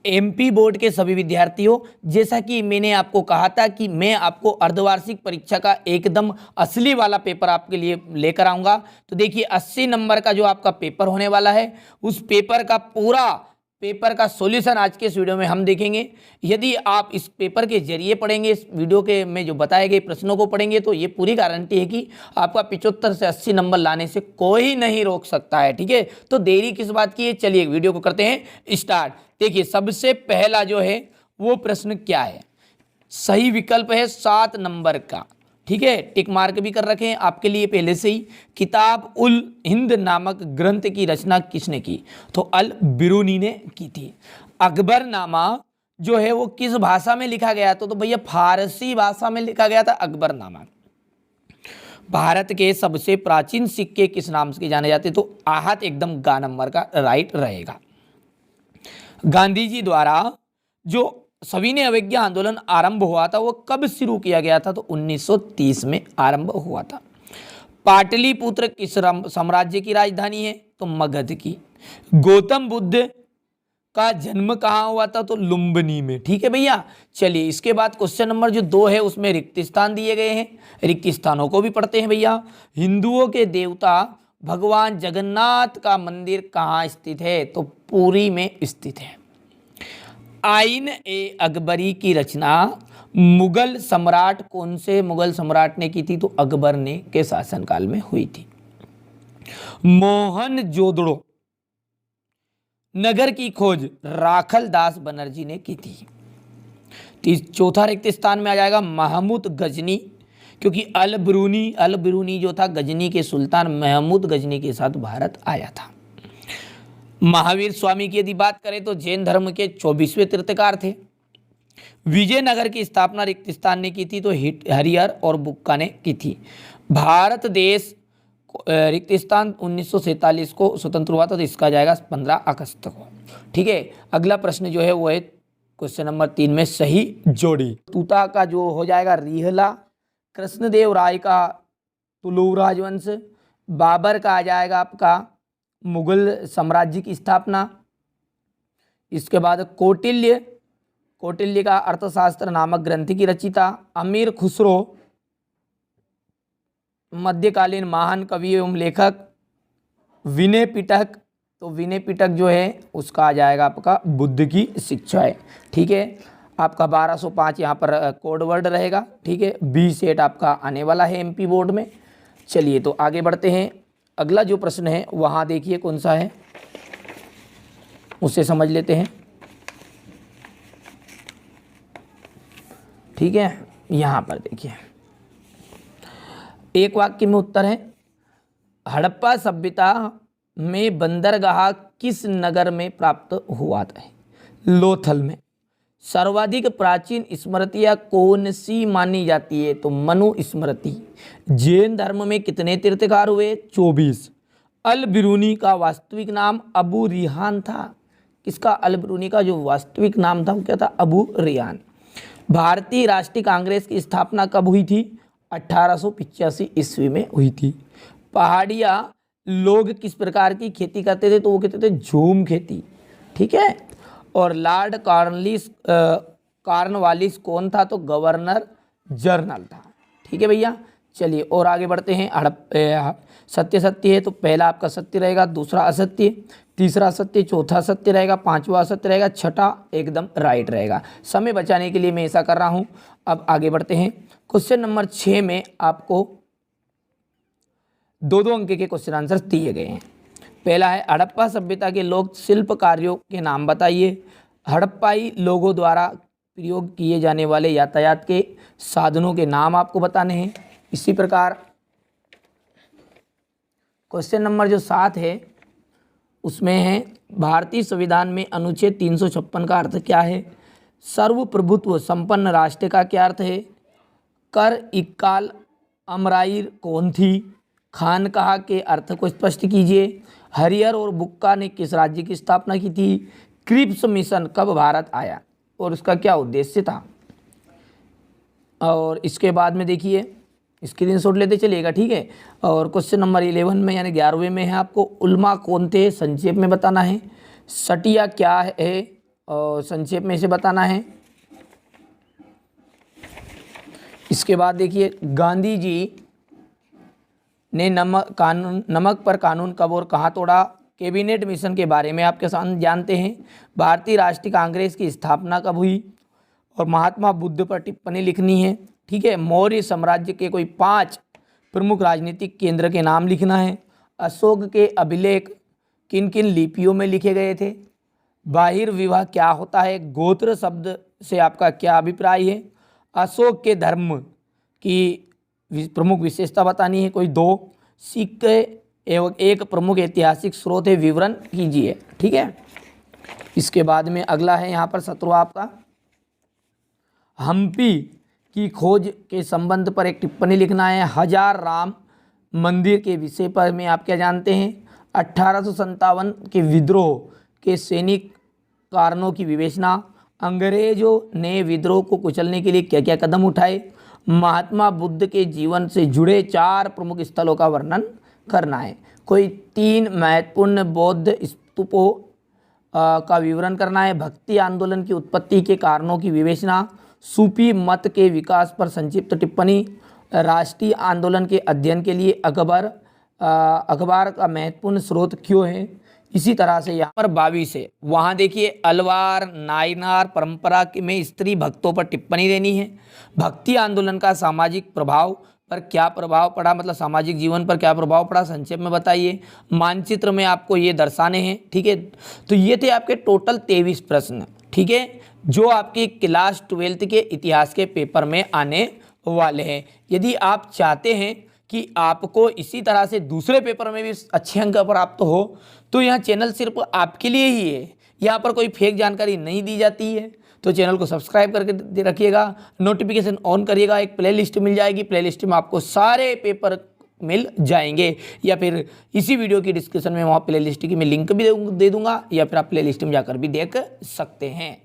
MP board के सभी विद्यार्थियों, जैसा कि मैंने आपको कहा था कि मैं आपको अर्धवार्षिक परीक्षा का एकदम असली वाला पेपर आपके लिए लेकर आऊँगा। तो देखिए 80 नंबर का जो आपका पेपर होने वाला है, उस पेपर का पूरा पेपर का सॉल्यूशन आज के इस वीडियो में हम देखेंगे। यदि आप इस पेपर के जरिए पढ़ेंगे, इस वीडियो के में जो बताए गए प्रश्नों को पढ़ेंगे, तो ये पूरी गारंटी है कि आपका 75 से 80 नंबर लाने से कोई नहीं रोक सकता है। ठीक है, तो देरी किस बात की है, चलिए वीडियो को करते हैं स्टार्ट। देखिए सबसे पहला जो है वो प्रश्न क्या है, सही विकल्प है 7 नंबर का। ठीक है, टिक मार्क भी कर रखे हैं आपके लिए पहले से ही। किताब उल हिंद नामक ग्रंथ की रचना किसने की, तो अल बिरूनी ने की थी। अकबरनामा जो है वो किस भाषा में लिखा गया था, तो भैया फारसी भाषा में लिखा गया था अकबरनामा। भारत के सबसे प्राचीन सिक्के किस नाम से जाने जाते, तो आहत एकदम गा नंबर का राइट रहेगा। गांधी जी द्वारा जो सविनय अवज्ञा आंदोलन आरंभ हुआ था वो कब शुरू किया गया था, तो 1930 में आरंभ हुआ था। पाटलिपुत्र किस साम्राज्य की राजधानी है, तो मगध की। गौतम बुद्ध का जन्म कहाँ हुआ था, तो लुम्बिनी में। ठीक है भैया, चलिए इसके बाद क्वेश्चन नंबर जो 2 है उसमें रिक्त स्थान दिए गए हैं, रिक्त स्थानों को भी पढ़ते हैं भैया। हिंदुओं के देवता भगवान जगन्नाथ का मंदिर कहाँ स्थित है, तो पुरी में स्थित है। आइन ए अकबरी की रचना मुगल सम्राट कौन से मुगल सम्राट ने की थी, तो अकबर ने के शासनकाल में हुई थी। मोहनजोदड़ो नगर की खोज राखल दास बनर्जी ने की थी। चौथा रिक्त स्थान में आ जाएगा महमूद गजनी, क्योंकि अल बिरूनी जो था गजनी के सुल्तान महमूद गजनी के साथ भारत आया था। महावीर स्वामी की यदि बात करें तो जैन धर्म के 24वें तीर्थकार थे। विजयनगर की स्थापना रिक्त स्थान ने की थी, तो हरिहर और बुक्का ने की थी। भारत देश रिक्त स्थान 1947 को स्वतंत्र हुआ था, तो इसका जाएगा 15 अगस्त को। ठीक है, अगला प्रश्न जो है वो है क्वेश्चन नंबर 3 में सही जोड़ी। तूता का जो हो जाएगा रिहला, कृष्णदेव राय का तुलु राजवंश, बाबर का आ जाएगा आपका मुगल साम्राज्य की स्थापना। इसके बाद कौटिल्य का अर्थशास्त्र नामक ग्रंथ की रचयिता। अमीर खुसरो मध्यकालीन महान कवि एवं लेखक। विनय पिटक, तो विनय पिटक जो है उसका आ जाएगा आपका बुद्ध की शिक्षाएं। ठीक है, आपका 1205 यहाँ पर कोड वर्ड रहेगा। ठीक है, बी सेट आपका आने वाला है एमपी बोर्ड में। चलिए तो आगे बढ़ते हैं, अगला जो प्रश्न है वहाँ देखिए कौन सा है, उसे समझ लेते हैं। ठीक है, यहाँ पर देखिए एक वाक्य में उत्तर है। हड़प्पा सभ्यता में बंदरगाह किस नगर में प्राप्त हुआ था, लोथल में। सर्वाधिक प्राचीन स्मृतियाँ कौन सी मानी जाती है, तो मनु स्मृति। जैन धर्म में कितने तीर्थकार हुए, 24। अल बिरूनी का वास्तविक नाम अबू रिहान था। किसका, अल बिरूनी का जो वास्तविक नाम था वो क्या था, अबू रिहान। भारतीय राष्ट्रीय कांग्रेस की स्थापना कब हुई थी, 1885 ईस्वी में हुई थी। पहाड़िया लोग किस प्रकार की खेती करते थे, तो वो कहते थे झूम खेती। ठीक है, और लॉर्ड कॉर्नवालिस कौन था, तो गवर्नर जनरल था। ठीक है भैया, चलिए और आगे बढ़ते हैं। सत्य है, तो पहला आपका सत्य रहेगा, दूसरा असत्य, तीसरा सत्य, चौथा सत्य रहेगा, पांचवा असत्य रहेगा, छठा एकदम राइट रहेगा। समय बचाने के लिए मैं ऐसा कर रहा हूं। अब आगे बढ़ते हैं, क्वेश्चन नंबर 6 में आपको 2 अंक के क्वेश्चन आंसर दिए गए हैं। पहला है हड़प्पा सभ्यता के लोक शिल्प कार्यों के नाम बताइए। हड़प्पाई लोगों द्वारा प्रयोग किए जाने वाले यातायात के साधनों के नाम आपको बताने हैं। इसी प्रकार क्वेश्चन नंबर जो 7 है उसमें है भारतीय संविधान में अनुच्छेद 356 का अर्थ क्या है। सर्वप्रभुत्व संपन्न राष्ट्र का क्या अर्थ है। कर इक्काल अमराइर कौन थी। खानकाह के अर्थ को स्पष्ट कीजिए। हरिहर और बुक्का ने किस राज्य की स्थापना की थी। क्रिप्स मिशन कब भारत आया और उसका क्या उद्देश्य था। और इसके बाद में देखिए स्क्रीनशॉट लेते चलिएगा, ठीक है। और क्वेश्चन नंबर 11 में यानी 11वें में है आपको उल्मा कौन थे संक्षेप में बताना है। सटिया क्या है संक्षेप में इसे बताना है। इसके बाद देखिए गांधी जी ने नमक पर कानून कब और कहाँ तोड़ा। कैबिनेट मिशन के बारे में आपके साथ जानते हैं। भारतीय राष्ट्रीय कांग्रेस की स्थापना कब हुई और महात्मा बुद्ध पर टिप्पणी लिखनी है। ठीक है। मौर्य साम्राज्य के कोई 5 प्रमुख राजनीतिक केंद्र के नाम लिखना है। अशोक के अभिलेख किन किन लिपियों में लिखे गए थे। बाहिर विवाह क्या होता है। गोत्र शब्द से आपका क्या अभिप्राय है। अशोक के धर्म की प्रमुख विशेषता बतानी है कोई 2। सिक्के एवं एक प्रमुख ऐतिहासिक स्रोत है, विवरण कीजिए। ठीक है। इसके बाद में अगला है यहाँ पर 17वां आपका, हम्पी की खोज के संबंध पर एक टिप्पणी लिखना है। हजार राम मंदिर के विषय पर में आप क्या जानते हैं। 1857 के विद्रोह के सैनिक कारणों की विवेचना। अंग्रेजों ने विद्रोह को कुचलने के लिए क्या क्या कदम उठाए। महात्मा बुद्ध के जीवन से जुड़े 4 प्रमुख स्थलों का वर्णन करना है। कोई 3 महत्वपूर्ण बौद्ध स्तूपों का विवरण करना है। भक्ति आंदोलन की उत्पत्ति के कारणों की विवेचना। सूफी मत के विकास पर संक्षिप्त टिप्पणी। राष्ट्रीय आंदोलन के अध्ययन के लिए अखबार का महत्वपूर्ण स्रोत क्यों है। इसी तरह से यहाँ पर 22 है, वहाँ देखिए अलवार नायनार परंपरा में स्त्री भक्तों पर टिप्पणी देनी है। भक्ति आंदोलन का सामाजिक प्रभाव पर क्या प्रभाव पड़ा, मतलब सामाजिक जीवन पर क्या प्रभाव पड़ा, संक्षेप में बताइए। मानचित्र में आपको ये दर्शाने हैं। ठीक है। तो ये थे आपके टोटल 23 प्रश्न। ठीक है, जो आपकी क्लास 12th के इतिहास के पेपर में आने वाले हैं। यदि आप चाहते हैं कि आपको इसी तरह से दूसरे पेपर में भी अच्छे अंक प्राप्त हो तो यह चैनल सिर्फ आपके लिए ही है। यहाँ पर कोई फेक जानकारी नहीं दी जाती है। तो चैनल को सब्सक्राइब करके रखिएगा, नोटिफिकेशन ऑन करिएगा। एक प्लेलिस्ट मिल जाएगी, प्लेलिस्ट में आपको सारे पेपर मिल जाएंगे, या फिर इसी वीडियो की डिस्क्रिप्शन में वहाँ प्लेलिस्ट की मैं लिंक भी दे दूंगा, या फिर आप प्लेलिस्ट में जाकर भी देख सकते हैं।